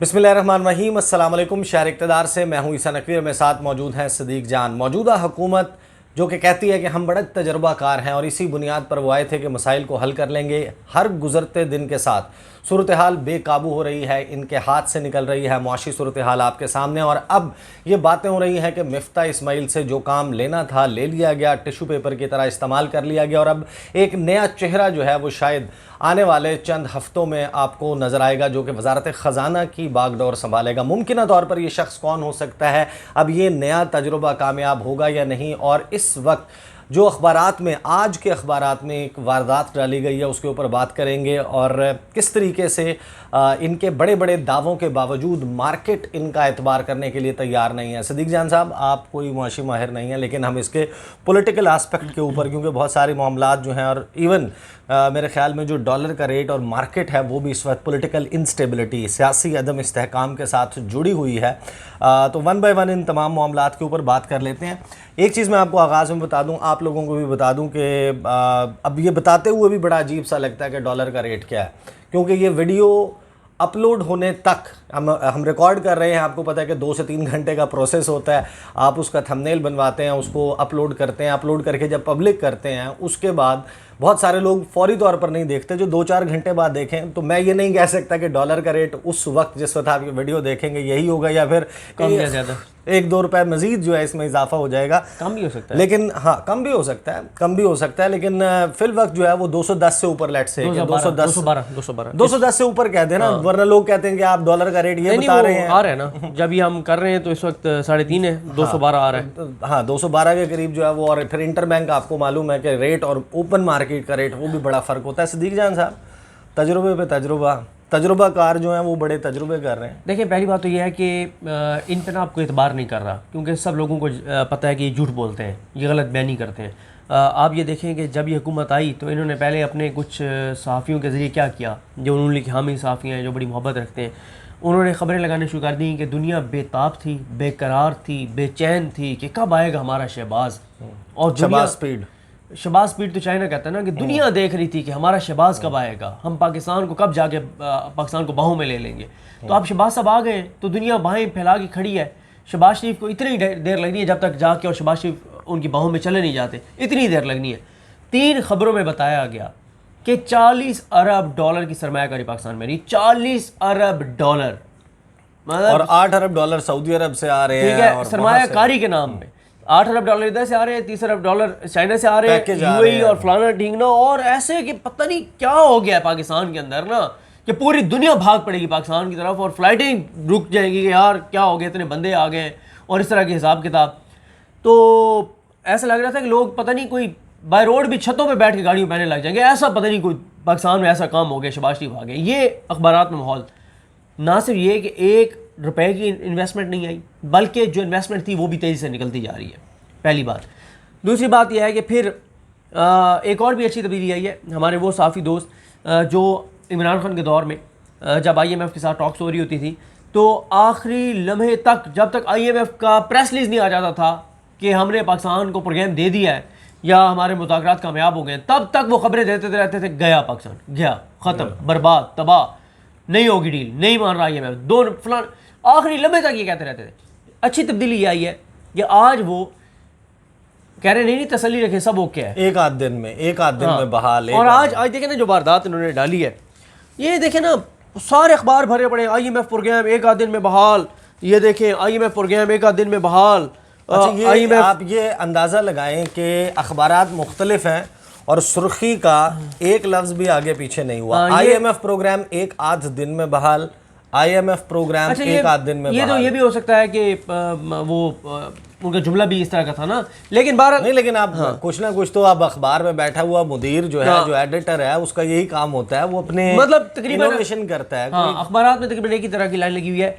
बिस्मिल्लाहिर्रहमानिर्रहीम। अस्सलाम वालेकुम। शहर इक़्तिदार से मैं हूँ ईसा नकवी, मेरे साथ मौजूद हैं सदीक जान। मौजूदा हुकूमत जो कि कहती है कि हम बड़े तजर्बाकार हैं और इसी बुनियाद पर वो आए थे कि मसाइल को हल कर लेंगे, हर गुजरते दिन के साथ सूरत हाल बेकाबू हो रही है, इनके हाथ से निकल रही है मुआशी सूरत हाल आपके सामने। और अब ये बातें हो रही हैं कि मिफ्ता इस्माइल से जो काम लेना था ले लिया गया, टिश्यू पेपर की तरह इस्तेमाल कर लिया गया और अब एक नया चेहरा जो है वो शायद आने वाले चंद हफ्तों में आपको नज़र आएगा जो कि वजारत ख़जाना की बागडोर संभालेगा। मुमकिन तौर पर यह शख्स कौन हो सकता है, अब ये नया तजुर्बा कामयाब होगा या नहीं। और इस वक्त जो अखबारात में, आज के अखबारात में एक वारदात डाली गई है उसके ऊपर बात करेंगे और किस तरीके से इनके बड़े बड़े दावों के बावजूद मार्केट इनका एतबार करने के लिए तैयार नहीं है। सदीक जान साहब, आप कोई मुआशी माहिर नहीं है, लेकिन हम इसके पॉलिटिकल आस्पेक्ट के ऊपर, क्योंकि बहुत सारे मामलात जो हैं और इवन मेरे ख्याल में जो डॉलर का रेट और मार्केट है वो भी इस वक्त पॉलिटिकल इंस्टेबिलिटी, सियासी अदम इस्तेहकाम के साथ जुड़ी हुई है। तो वन बाय वन इन तमाम मामलात के ऊपर बात कर लेते हैं। एक चीज़ मैं आपको आगाज़ में बता दूं, आप लोगों को भी बता दूं कि अब ये बताते हुए भी बड़ा अजीब सा लगता है कि डॉलर का रेट क्या है, क्योंकि ये वीडियो अपलोड होने तक हम रिकॉर्ड कर रहे हैं। आपको पता है कि 2 से 3 घंटे का प्रोसेस होता है। आप उसका थंबनेल बनवाते हैं, उसको अपलोड करते हैं, अपलोड करके जब पब्लिक करते हैं उसके बाद बहुत सारे लोग फौरी तौर पर नहीं देखते, जो 2-4 घंटे बाद देखें। तो मैं ये नहीं कह सकता कि डॉलर का रेट उस वक्त जिस वक्त आप ये वीडियो देखेंगे यही होगा या फिर कम या ज़्यादा 1-2 रुपए मजीद जो है इसमें इजाफा हो जाएगा। कम भी हो सकता है, लेकिन हाँ, कम भी हो सकता है, कम भी हो सकता है, लेकिन फिल वक्त जो है वो 210 से ऊपर, लेट से 210 से ऊपर कह देना, वरना लोग कहते हैं कि आप डॉलर का रेट ये बता रहे हैं। आ रहा है ना, जब ये हम कर रहे हैं तो इस वक्त 3.5 है, 212 आ रहा है। हाँ, 212 के करीब जो है वो। और फिर इंटर बैंक, आपको मालूम है कि रेट और ओपन मार्केट का रेट वो भी बड़ा फ़र्क होता है। सदीक जान साहब, तजुर्बे पे तजुर्बाकार जो हैं वो बड़े तजुर्बे कर रहे हैं। देखिए, पहली बात तो ये है कि इन पर ना आपको एतबार नहीं कर रहा, क्योंकि सब लोगों को पता है कि ये झूठ बोलते हैं, ये गलत बयानी करते हैं। आप ये देखें कि जब ये हुकूमत आई तो इन्होंने पहले अपने कुछ सहाफ़ियों के ज़रिए क्या किया, जो उन्होंने लिखे हामी सहाफ़ी हैं जो बड़ी मोहब्बत रखते हैं, उन्होंने ख़बरें लगाने शुरू कर दी कि दुनिया बेताब थी, बेकरार थी, बेचैन थी कि कब आएगा हमारा शहबाज। और शहबाज स्पीड तो चाइना कहता है ना कि दुनिया देख रही थी कि हमारा शहबाज कब आएगा, हम पाकिस्तान को कब जाके पाकिस्तान को बाहों में ले लेंगे। तो अब शहबाज साहब आ गए तो दुनिया बाहें फैला के खड़ी है। शहबाज शरीफ को इतनी देर लगनी है जब तक जाके और शहबाज शरीफ उनकी बाहों में चले नहीं जाते, इतनी देर लगनी है। 3 खबरों में बताया गया कि 40 अरब डॉलर की सरमायाकारी पाकिस्तान में रही, 40 अरब डॉलर, मतलब और 8 अरब डॉलर सऊदी अरब से आ रहे हैं। ठीक है, सरमायाकारी के नाम में 8 अरब डॉलर इधर से आ रहे हैं, 30 अरब डॉलर चाइना से आ रहे हैं, यूएई और फलाना ढींगना, और ऐसे कि पता नहीं क्या हो गया है पाकिस्तान के अंदर ना, कि पूरी दुनिया भाग पड़ेगी पाकिस्तान की तरफ और फ्लाइटें रुक जाएंगी कि यार क्या हो गया, इतने बंदे आ गए और इस तरह के हिसाब किताब। तो ऐसा लग रहा था कि लोग पता नहीं कोई बाय रोड भी छतों पे बैठ के गाड़ियों पहने लग जाएंगे, ऐसा पता नहीं कोई पाकिस्तान में ऐसा काम हो गया, शहबाज शरीफ आ गए। ये अखबारात में माहौल, ना सिर्फ ये कि 1 रुपए की इन्वेस्टमेंट नहीं आई, बल्कि जो इन्वेस्टमेंट थी वो भी तेज़ी से निकलती जा रही है, पहली बात। दूसरी बात यह है कि फिर एक और भी अच्छी तब्दीली आई है। हमारे वो साफ़ी दोस्त जो इमरान खान के दौर में जब IMF के साथ टॉक्स हो रही होती थी तो आखिरी लम्हे तक, जब तक IMF का प्रेस रिलीज नहीं आ जाता था कि हमने पाकिस्तान को प्रोग्राम दे दिया है या हमारे मुज़ाकरात कामयाब हो गए, तब तक वो खबरें देते रहते थे, गया पाकिस्तान, गया, ख़त्म, बर्बाद, तबाह, नहीं होगी डील, नहीं मान रहा IMF, 2 फलान, आखिरी लम्हे तक ये कहते रहते थे। अच्छी तब्दीली ये आई है कि आज वो कह रहे नहीं तसल्ली रखे, सब ओके है, एक आध दिन में बहाल। और आज देखें ना जो वारदात इन्होंने डाली है, ये देखें ना, सारे अखबार भरे पड़े, IMF प्रोग्राम 1 आध दिन में बहाल, ये देखें IMF प्रोग्राम 1 आध दिन में बहाल। अच्छा, ये आप ये अंदाज़ा लगाएं कि अखबारात मुख्तलिफ हैं और सुर्खी का एक लफ्ज़ भी आगे पीछे नहीं हुआ। IMF प्रोग्राम 1 आध दिन में बहाल, IMF प्रोग्राम 1 आध दिन में बहाल। तो ये भी हो सकता है कि वो उनका जुमला भी इस तरह का था ना, लेकिन बार नहीं, लेकिन आप कुछ ना कुछ तो आप अखबार में बैठा हुआ मुदीर जो है, जो एडिटर है, उसका यही काम होता है, वो अपने मतलब तकरीबन इनोवेशन करता है। अखबारात में तकरीबन एक ही तरह की लाइन लगी हुई है।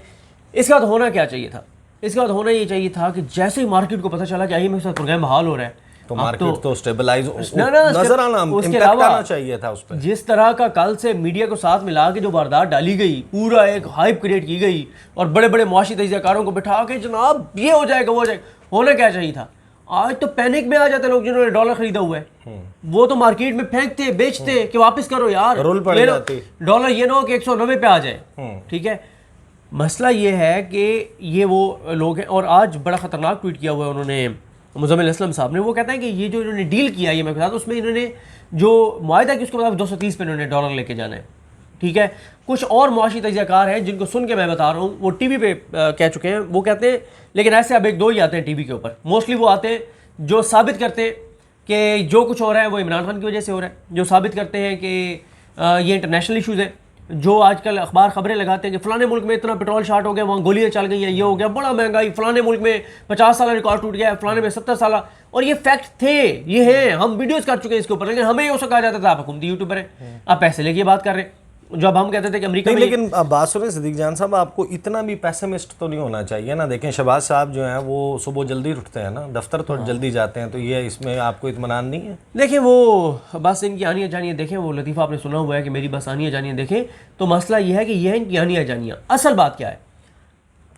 इसका बाद होना क्या चाहिए था? इसका बाद होना ये चाहिए था कि जैसे ही मार्केट को पता चला कि IMF का प्रोग्राम बहाल हो रहा है तो मार्केट तो स्टेबलाइज नजर आना, इम्पैक्ट आना चाहिए था उस पर। जिस तरह का कल से मीडिया को साथ मिला के जो वारदात डाली गई, पूरा एक हाइप क्रिएट की गई और बड़े बड़े मुआशी तजज़ियाकारों को बिठा के जनाब ये हो जाएगा वो हो जाएगा, होना क्या चाहिए था? आज तो पैनिक में आ जाते लोग जिन्होंने डॉलर खरीदा हुआ है, वो तो मार्केट में फेंकते बेचते कि वापस करो यार, रोल पड़ जाती, डॉलर ये ना हो कि 190 पे आ जाए, ठीक है। मसला ये है कि ये वो लोग हैं, और आज बड़ा ख़तरनाक ट्वीट किया हुआ है उन्होंने मुज़म्मिल असलम साहब ने। वो कहते हैं कि ये जो इन्होंने डील किया IMF के साथ, उसमें इन्होंने जो मुआहदा कि उसके बाद 230 पे इन्होंने डॉलर लेके जाना है, ठीक है। कुछ और मुआशी तजियाकार हैं जिनको सुन के मैं बता रहा हूँ, वो टीवी पे कह चुके हैं, वो कहते हैं, लेकिन ऐसे अब एक दो ही आते हैं टीवी के ऊपर, मोस्टली वो आते हैं जो साबित करते हैं कि जो कुछ हो रहा है वो इमरान खान की वजह से हो रहा है, जो साबित करते हैं कि ये इंटरनेशनल इशूज़ है, जो आजकल अखबार खबरें लगाते हैं कि फ़लाने मुल्क में इतना पेट्रोल शार्ट हो गया, वहाँ गोलियाँ चल गई हैं, ये हो गया, बड़ा महंगाई, फ़लाने मुल्क में 50 साल रिकॉर्ड टूट गया है, फ़लाने में 70 साल, और ये फैक्ट थे, ये हैं, हम वीडियोस कर चुके हैं इसके ऊपर। लेकिन हमें ये कहा जाता था आप हुकूमती यूट्यूबर हैं, आप पैसे लेके बात कर रहे हैं। जब हम कहते थे कि अमेरिका में, लेकिन अब बात सुने सिद्दीक जान साहब, आपको इतना भी पैसेमिस्ट तो नहीं होना चाहिए ना। देखें शहबाज साहब जो हैं वो सुबह जल्दी उठते हैं ना, दफ्तर तो जल्दी जाते हैं, तो ये इसमें आपको इत्मीनान नहीं है? देखें वो बस इनकी आनिया जानियाँ देखें, वो लतीफ़ा आपने सुना हुआ है कि मेरी बस आनिया जानियाँ देखें, तो मसला ये है कि ये है इनकी आनिया जानियाँ। असल बात क्या है?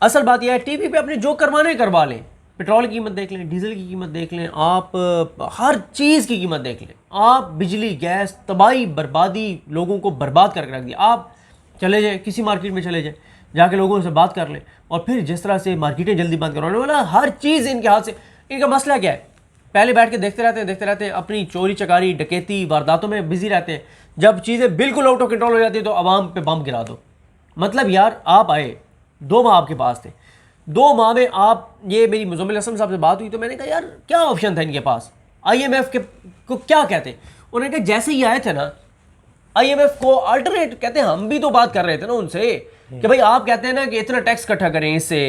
असल बात यह है, टीवी पे अपने जो करवाने करवा लें, पेट्रोल की कीमत देख लें, डीजल की कीमत देख लें, आप हर चीज़ की कीमत देख लें, आप बिजली गैस तबाही बर्बादी लोगों को बर्बाद करके रख दिया। आप चले जाएँ किसी मार्केट में, चले जाएँ जाके लोगों से बात कर लें, और फिर जिस तरह से मार्केटें जल्दी बंद करवाने वाला, हर चीज़ इनके हाथ से। इनका मसला क्या है? पहले बैठ के देखते रहते हैं, अपनी चोरी चकारी डकैती वारदातों में बिजी रहते हैं। जब चीज़ें बिल्कुल आउट ऑफ कंट्रोल हो जाती है तो आवाम पे बम गिरा दो। मतलब यार, आप आए 2 माह आपके पास थे, 2 माह में आप, ये मेरी मुज़म्मिल असलम साहब से बात हुई तो मैंने कहा यार क्या ऑप्शन था इनके पास, IMF के को क्या कहते? उन्होंने कहा जैसे ही आए थे ना, IMF को अल्टरनेट कहते हैं, हम भी तो बात कर रहे थे ना उनसे कि भाई आप कहते हैं ना कि इतना टैक्स इकट्ठा करें इससे,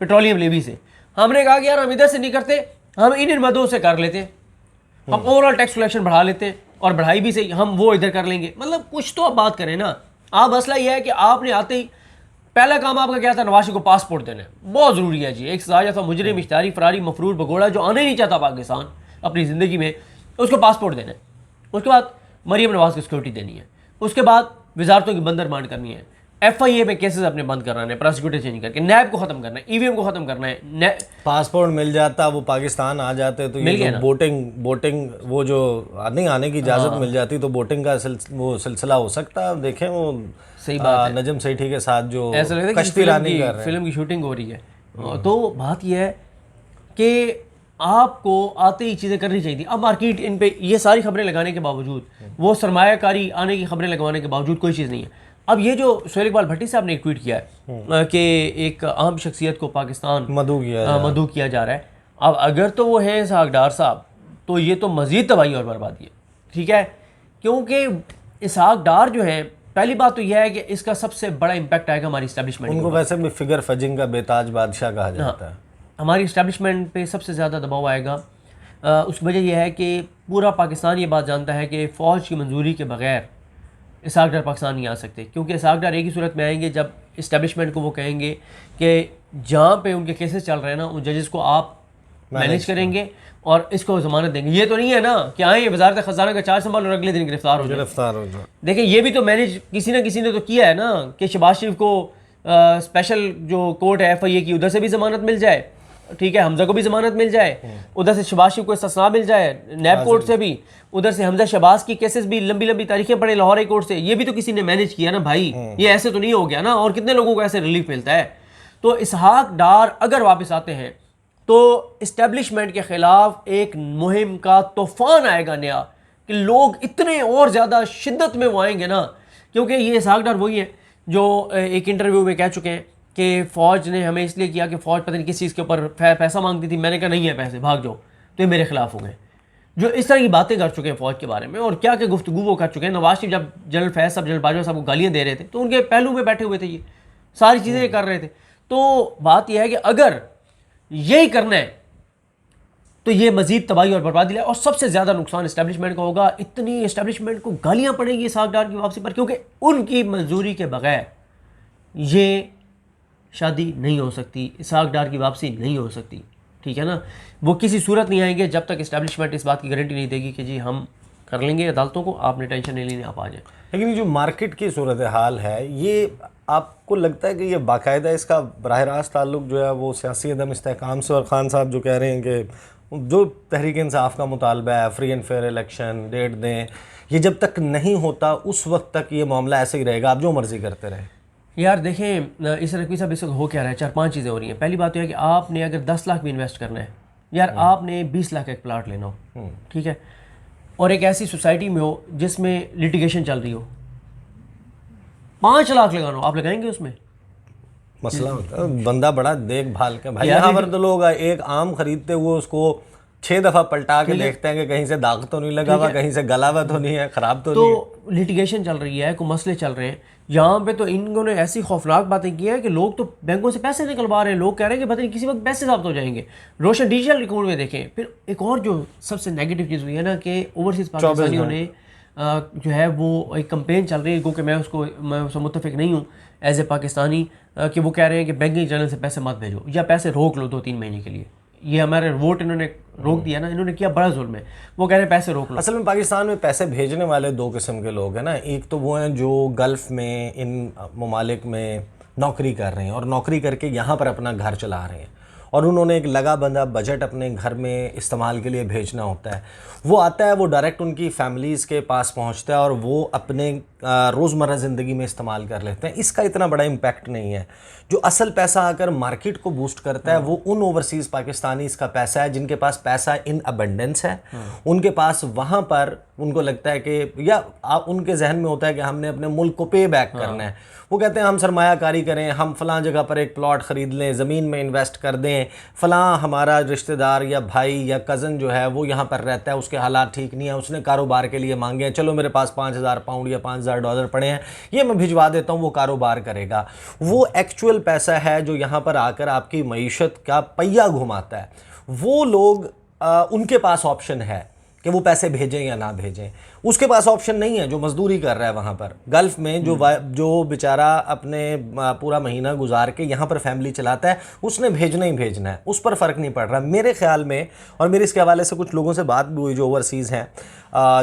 पेट्रोलियम लेवी से। हमने कहा कि यार हम इधर से नहीं करते, हम इन मदों से कर लेते हैं, हम ओवरऑल टैक्स कलेक्शन बढ़ा लेते हैं, और बढ़ाई भी सही, हम वो इधर कर लेंगे। मतलब कुछ तो आप बात करें ना। आप मसला ये है कि आपने आते ही पहला काम आपका क्या था? नवाज शरीफ को पासपोर्ट देना है, बहुत ज़रूरी है जी। एक साजा था मुजरिम, इश्तारी, फरारी, मफरूर, भगोड़ा, जो आने नहीं चाहता पाकिस्तान अपनी ज़िंदगी में, उसको पासपोर्ट देना है। उसके बाद मरीम नवाज को सिक्योरिटी देनी है। उसके बाद वजारतों की बंदर मांड करनी है, FIA में केसेस अपने बंद कराने हैं, प्रोसिक्यूटर चेंज करके, नैब को ख़त्म करना है, EVM को ख़त्म करना है। पासपोर्ट मिल जाता, वो पाकिस्तान आ जाते तो ये जो बोटिंग वो जो नहीं आने की इजाज़त मिल जाती तो बोटिंग का वो सिलसिला हो सकता। देखें वो सही बात है, नजम सेठी के साथ जो ऐसा लगता है कश्ती रानी कर रहे हैं, फिल्म की शूटिंग हो रही है। तो बात यह है कि आपको आते ही चीज़ें करनी चाहिए थी। अब मार्केट इन पे ये सारी खबरें लगाने के बावजूद, वो सरमायाकारी आने की खबरें लगवाने के बावजूद कोई चीज़ नहीं है। अब ये जो सुहेल इकबाल भट्टी साहब ने एक ट्वीट किया है कि एक अहम शख्सियत को पाकिस्तान मदऊ किया जा रहा है। अब अगर तो वो है इसहाक डार साहब, तो ये तो मज़ीद तबाही और बर्बादी है, ठीक है। क्योंकि इसहाक डार जो है, पहली बात तो यह है कि इसका सबसे बड़ा इम्पैक्ट आएगा हमारी इस्टेब्लिशमेंट। उनको वैसे भी फिगर फजिंग का बेताज बादशाह कहा जाता है। हमारी इस्टेब्लिशमेंट पे सबसे ज़्यादा दबाव आएगा। उसकी वजह यह है कि पूरा पाकिस्तान ये बात जानता है कि फ़ौज की मंजूरी के बगैर इसहाक डार पाकिस्तान नहीं आ सकते, क्योंकि इसहाक डार एक ही सूरत में आएंगे जब इस्टेब्लिशमेंट को वो कहेंगे कि जहाँ पे उनके केसेस चल रहे हैं ना, उन जजेस को आप मैनेज करेंगे और इसको ज़मानत देंगे। ये तो नहीं है ना कि आए वजारत ख़जाना का चार्ज संभाल और अगले दिन गिरफ्तार हो जाए। देखिए ये भी तो मैनेज किसी ना किसी ने तो किया है ना कि शहबाज शरीफ को स्पेशल जो कोर्ट है FIA की, उधर से भी ज़मानत मिल जाए, ठीक है, हमजा को भी ज़मानत मिल जाए, उधर से शहबाज शरीफ को इस्तिस्ना मिल जाए, नैब कोर्ट से भी, उधर से हमजा शहबाज की केसेस भी लंबी लंबी तारीखें पड़े लाहौर हाई कोर्ट से। ये भी तो किसी ने मैनेज किया ना भाई, ये ऐसे तो नहीं हो गया ना। और कितने लोगों को ऐसे रिलीफ मिलता है। तो इसहाक डार अगर वापस आते हैं तो इस्टेब्लिशमेंट के ख़िलाफ़ एक मुहिम का तूफ़ान आएगा नया, कि लोग इतने और ज़्यादा शिद्दत में वो आएंगे ना। क्योंकि ये इसहाक डार वही है जो एक इंटरव्यू में कह चुके हैं कि फ़ौज ने हमें इसलिए किया कि फ़ौज पता नहीं किस चीज़ के ऊपर पैसा मांगती थी, मैंने कहा नहीं है पैसे, भाग जाओ, तो ये मेरे खिलाफ हो गए। जो इस तरह की बातें कर चुके हैं फ़ौज के बारे में, और क्या क्या गुफ्तगू वो कर चुके हैं। नवाज शरीफ जब जनरल फैज़ साहब, जनरल बाजवा साहब को गालियाँ दे रहे थे तो उनके पहलू में बैठे हुए थे, ये सारी चीज़ें कर रहे थे। तो बात यह है कि अगर यही करना है तो ये मजीद तबाही और बर्बादी है, और सबसे ज़्यादा नुकसान इस्टेब्लिशमेंट का होगा। इतनी इस्टेब्लिशमेंट को गालियाँ पड़ेंगी इसहाक डार की वापसी पर, क्योंकि उनकी मंजूरी के बगैर ये शादी नहीं हो सकती, इसहाक डार की वापसी नहीं हो सकती, ठीक है ना। वो किसी सूरत नहीं आएंगे जब तक इस्टेब्लिशमेंट इस बात की गारंटी नहीं देगी कि जी हम कर लेंगे अदालतों को, आपने टेंशन नहीं लेनी, आप आ जाए। लेकिन ये जो मार्केट की सूरत हाल है, ये आपको लगता है कि ये बाकायदा इसका बराह रास्त ताल्लुक जो है वो सियासी अदम इस्तेहकाम से, और खान साहब जो कह रहे हैं कि जो तहरीक इंसाफ का मुतालबा है, free and fair election date दें, ये जब तक नहीं होता उस वक्त तक ये मामला ऐसे ही रहेगा, आप जो मर्जी करते रहे? यार देखें, इस रकबी साहब इस वक्त हो क्या रहा है, 4-5 चीज़ें हो रही हैं। पहली बात तो है कि आपने अगर 10 लाख भी इन्वेस्ट करना है, यार आपने 20 लाख का एक प्लाट लेना हो, ठीक है, और एक ऐसी सोसाइटी में हो जिसमें लिटिगेशन चल रही हो, 5 लाख लगाना हो, आप लगाएंगे उसमें? मसला होता है बंदा बड़ा देखभाल का भाई। यहाँ पर तो लोग एक आम खरीदते हुए उसको 6 दफ़ा पलटा के देखते हैं कि कहीं से दाग तो नहीं लगा हुआ, कहीं से गला हुआ तो नहीं है, ख़राब तो नहीं है। तो लिटिगेशन चल रही है, कोई मसले चल रहे हैं यहाँ पे, तो इन्होंने ऐसी खौफनाक बातें की हैं कि लोग तो बैंकों से पैसे निकलवा रहे हैं। लोग कह रहे हैं कि पता नहीं किसी वक्त पैसे साबित हो जाएंगे। रोशन डिजिटल अकाउंट में देखें। फिर एक और जो सबसे नेगेटिव चीज़ हुई है ना कि ओवरसीज़ पाकिस्तानियों ने जो है वो एक कंपेन चल रही है, क्योंकि मैं उससे मुत्तफिक नहीं हूँ एज ए पाकिस्तानी, कि वो कह रहे हैं कि बैंकिंग चैनल से पैसे मत भेजो या पैसे रोक लो 2-3 महीने के लिए। ये हमारे वोट इन्होंने रोक दिया ना, इन्होंने किया बड़ा जुल्म है। वो कह रहे हैं पैसे रोक लो। असल में पाकिस्तान में पैसे भेजने वाले 2 किस्म के लोग हैं ना। एक तो वो हैं जो गल्फ़ में इन ममालिक में नौकरी कर रहे हैं और नौकरी करके यहाँ पर अपना घर चला रहे हैं, और उन्होंने एक लगा बंधा बजट अपने घर में इस्तेमाल के लिए भेजना होता है। वो आता है, वो डायरेक्ट उनकी फैमिलीज़ के पास पहुंचता है और वो अपने रोज़मर्रा ज़िंदगी में इस्तेमाल कर लेते हैं। इसका इतना बड़ा इम्पैक्ट नहीं है। जो असल पैसा आकर मार्केट को बूस्ट करता है वो उन ओवरसीज़ पाकिस्तानीज़ का पैसा है जिनके पास पैसा इन अबंडेंस है। उनके पास वहाँ पर उनको लगता है कि या उनके जहन में होता है कि हमने अपने मुल्क को पे बैक करना है। वो कहते हैं हम सरमायाकारी करें, हम फ़लाँ जगह पर एक प्लॉट ख़रीद लें, ज़मीन में इन्वेस्ट कर दें, फ़लाँ हमारा रिश्तेदार या भाई या कज़न जो है वो यहाँ पर रहता है, उसके हालात ठीक नहीं है, उसने कारोबार के लिए मांगे हैं, चलो मेरे पास 5,000 पाउंड या 5,000 डॉलर पड़े हैं, ये मैं भिजवा देता हूँ, वो कारोबार करेगा। वो एक्चुअल पैसा है जो यहाँ पर आकर आपकी मईशत का पहिया घुमाता है। वो लोग उनके पास ऑप्शन है कि वो पैसे भेजें या ना भेजें। उसके पास ऑप्शन नहीं है जो मजदूरी कर रहा है वहाँ पर गल्फ़ में, जो बेचारा अपने पूरा महीना गुजार के यहाँ पर फैमिली चलाता है, उसने भेजना ही भेजना है, उस पर फ़र्क नहीं पड़ रहा मेरे ख़्याल में। और मेरे इसके हवाले से कुछ लोगों से बात भी हुई जो ओवरसीज़ हैं,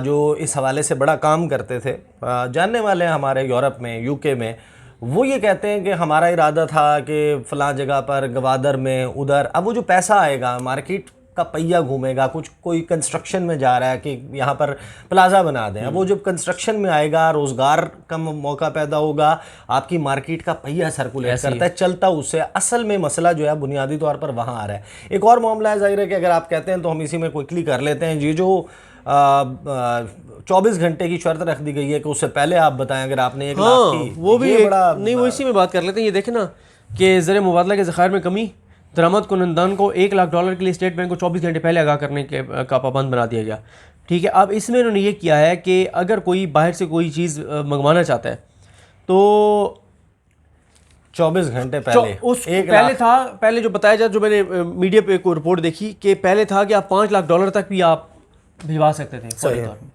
जो इस हवाले से बड़ा काम करते थे, जानने वाले हैं हमारे यूरोप में, यूके में। वो ये कहते हैं कि हमारा इरादा था कि फ़लाँ जगह पर गवादर में उधर, अब वो जो पैसा आएगा मार्केट का पहिया घूमेगा, कोई कंस्ट्रक्शन में जा रहा है कि यहाँ पर प्लाजा बना दें, अब वो जब कंस्ट्रक्शन में आएगा रोज़गार का मौका पैदा होगा, आपकी मार्केट का पहिया सर्कुलेट करता है, चलता उससे। असल में मसला जो है बुनियादी तौर पर वहाँ आ रहा है। एक और मामला है, ज़ाहिर है कि अगर आप कहते हैं तो हम इसी में क्विकली कर लेते हैं। ये जो 24 घंटे की शर्त रख दी गई है कि उससे पहले आप बताएं अगर आपने 1 लाख की, वो भी बड़ा नहीं, वो इसी में बात कर लेते हैं। ये देखें ना कि ज़र मुबादला के ज़खायर में कमी, दरामद कुनंदान को $1 लाख के लिए स्टेट बैंक को 24 घंटे पहले आगाह करने का पाबंद बना दिया गया। ठीक है, अब इसमें उन्होंने ये किया है कि अगर कोई बाहर से कोई चीज़ मंगवाना चाहता है तो 24 घंटे पहले पहले जो बताया जाए, जो मैंने मीडिया पे कोई रिपोर्ट देखी कि पहले था कि आप $5 लाख तक भी आप भिजवा सकते थे फौरी तौर में।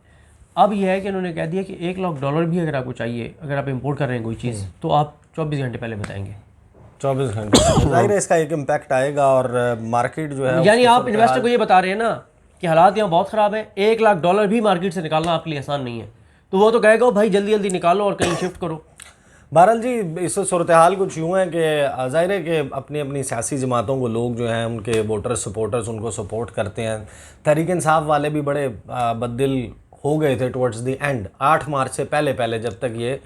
अब यह है कि उन्होंने कह दिया कि $1 लाख भी अगर आपको चाहिए, अगर आप इंपोर्ट कर रहे हैं कोई चीज़, तो आप 24 घंटे पहले बताएंगे। 24 घंटे जाहिर है इसका एक इम्पैक्ट आएगा और मार्केट जो है, यानी आप इन्वेस्टर को ये बता रहे हैं ना कि हालात यहाँ बहुत ख़राब है, $1 लाख भी मार्केट से निकालना आपके लिए आसान नहीं है, तो वो तो कहेगा भाई जल्दी जल्दी निकालो और कहीं शिफ्ट करो। बहरहाल जी, इस सूरत हाल कुछ यूँ है कि ज़ाहिर है कि अपनी अपनी सियासी जमातों को लोग जो हैं उनके वोटर्स सपोर्टर्स उनको सपोर्ट करते हैं। तहरीक इंसाफ वाले भी बड़े बददिल हो गए थे टुवर्ड्स द एंड। 8 मार्च से पहले जब तक ये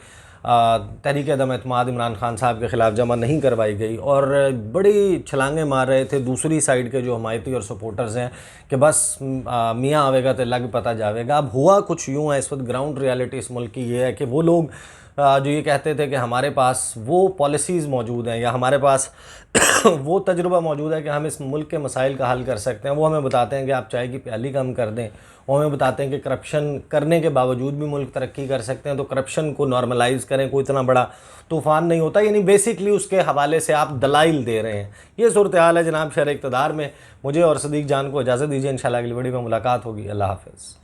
तहरीक अदम एतमाद इमरान खान साहब के ख़िलाफ़ जमा नहीं करवाई गई, और बड़ी छलांगे मार रहे थे दूसरी साइड के जो हमायती और सपोर्टर्स हैं कि बस मियाँ आवेगा तो लग पता जावेगा। अब हुआ कुछ यूँ है, इस वक्त ग्राउंड रियलिटी इस मुल्क की ये है कि वो लोग जो ये कहते थे कि हमारे पास वो पॉलिसीज़ मौजूद हैं या हमारे पास वो तजुर्बा मौजूद है कि हम इस मुल्क के मसाइल का हल कर सकते हैं, वो हमें बताते हैं कि आप चाय की प्याली कम कर दें। वो हमें बताते हैं कि करप्शन करने के बावजूद भी मुल्क तरक्की कर सकते हैं, तो करप्शन को नॉर्मलाइज़ करें, कोई इतना बड़ा तूफ़ान नहीं होता। यानी बेसिकली उसके हवाले से आप दलाइल दे रहे हैं। ये सूरत हाल है जनाब शहर इक़्तिदार में। मुझे और सदीक जान को इजाज़त दीजिए, इंशाल्लाह अगली वीडियो में मुलाकात होगी। अल्लाह हाफ़िज़।